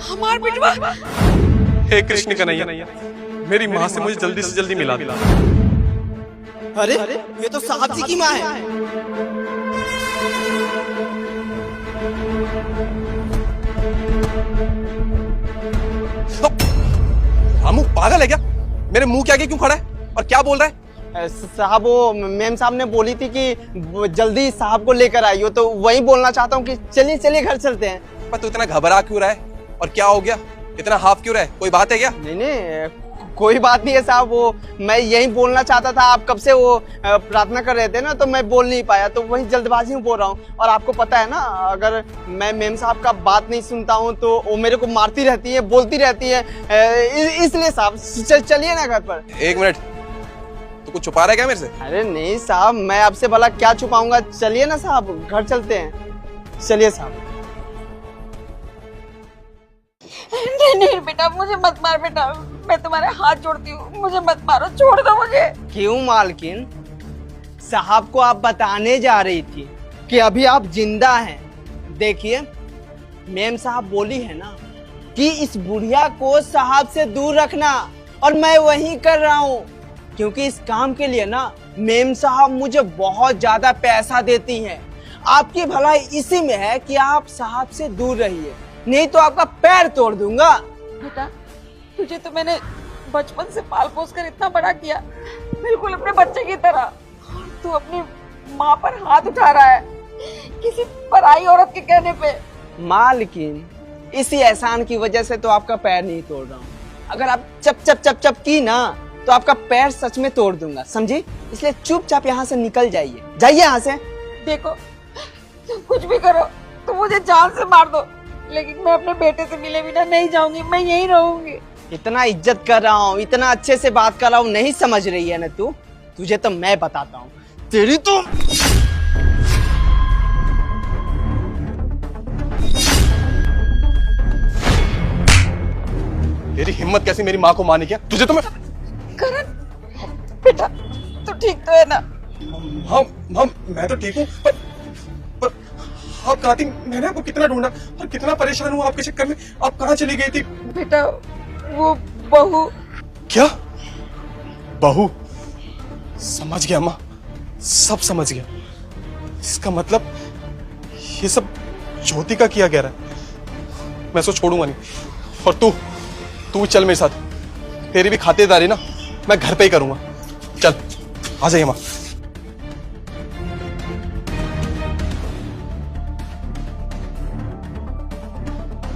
हमार बिटवा। हे कृष्ण कन्हैया, मेरी माँ से मुझे जल्दी से जल्दी मिला दिला। अरे ये तो साहब जी की माँ है। रामू पागल है क्या? मेरे मुंह के आगे क्यों खड़ा है और क्या बोल रहा है? साहब वो मेम साहब ने बोली थी कि जल्दी साहब को लेकर आइयो, तो वही बोलना चाहता हूँ कि चलिए चलिए घर चलते हैं। पर तू इतना घबरा क्यों रहा है और क्या हो गया? इतना हाफ क्यों रहा है? कोई बात है क्या? नहीं नहीं कोई बात नहीं है साहब, वो मैं यही बोलना चाहता था। आप कब से वो प्रार्थना कर रहे थे ना, तो मैं बोल नहीं पाया, तो वही जल्दबाजी में बोल रहा हूँ। और आपको पता है ना, अगर मैं मेम साहब का बात नहीं सुनता हूँ तो वो मेरे को मारती रहती है, बोलती रहती है, इसलिए साहब चलिए ना घर पर। एक मिनट, तू कुछ छुपा रहा है क्या मेरे से? अरे नहीं साहब, मैं आपसे भला क्या छुपाऊंगा। चलिए ना साहब, घर चलते हैं। चलिए साहब। नहीं नहीं बेटा, मुझे मत मार बेटा, मैं तुम्हारे हाथ जोड़ती हूँ, मुझे मत मारो, छोड़ दो मुझे। क्यों मालकिन? साहब को आप बताने जा रही थी कि अभी आप जिंदा हैं। देखिए मेम साहब बोली है ना कि इस बुढ़िया को साहब से दूर रखना, और मैं वही कर रहा हूँ। क्योंकि इस काम के लिए ना मेम साहब मुझे बहुत ज्यादा पैसा देती हैं। आपकी भलाई इसी में है कि आप साहब से दूर रहिए, नहीं तो आपका पैर तोड़ दूंगा। बेटा, तुझे तो मैंने बचपन से पाल पोस कर इतना बड़ा किया, बिल्कुल अपने बच्चे की तरह। और तू अपनी माँ पर हाथ उठा रहा है किसी पराई औरत के कहने पे। मालकिन, इसी एहसान की वजह से तो आपका पैर नहीं तोड़ रहा हूँ। अगर आप चप चप चप चप की ना, तो आपका पैर सच में तोड़ दूंगा, समझी? इसलिए चुपचाप यहाँ से निकल जाइए, जाइए यहाँ से। देखो, तुम कुछ भी करो, तुम मुझे जान से मार दो, लेकिन मैं अपने बेटे से मिले बिना नहीं जाऊंगी, मैं यहीं रहूंगी। इतना इज्जत कर रहा हूँ, इतना अच्छे से बात कर रहा हूँ, नहीं समझ रही है ना तू? तुझे तो मैं बताता हूँ, तेरी तो। तेरी हिम्मत कैसी मेरी माँ को मारने की? तुझे तो मैं। करण, बेटा तू ठीक तो है ना? हम मैं तो ठीक हूँ, पर आप कहाँ थी? मैंने आपको कितना ढूंढा और कितना परेशान हुआ आपके चक्कर में। आप कहाँ चली गई थी? बेटा वो बहू। क्या बहू? समझ गया माँ, सब समझ गया। इसका मतलब ये सब ज्योति का किया गया है। मैं इसको छोड़ूंगा नहीं। और तू चल मेरे साथ। तेरी भी खातिरदारी ना मैं घर पे ही करूंगा। चल आ जाइए माँ।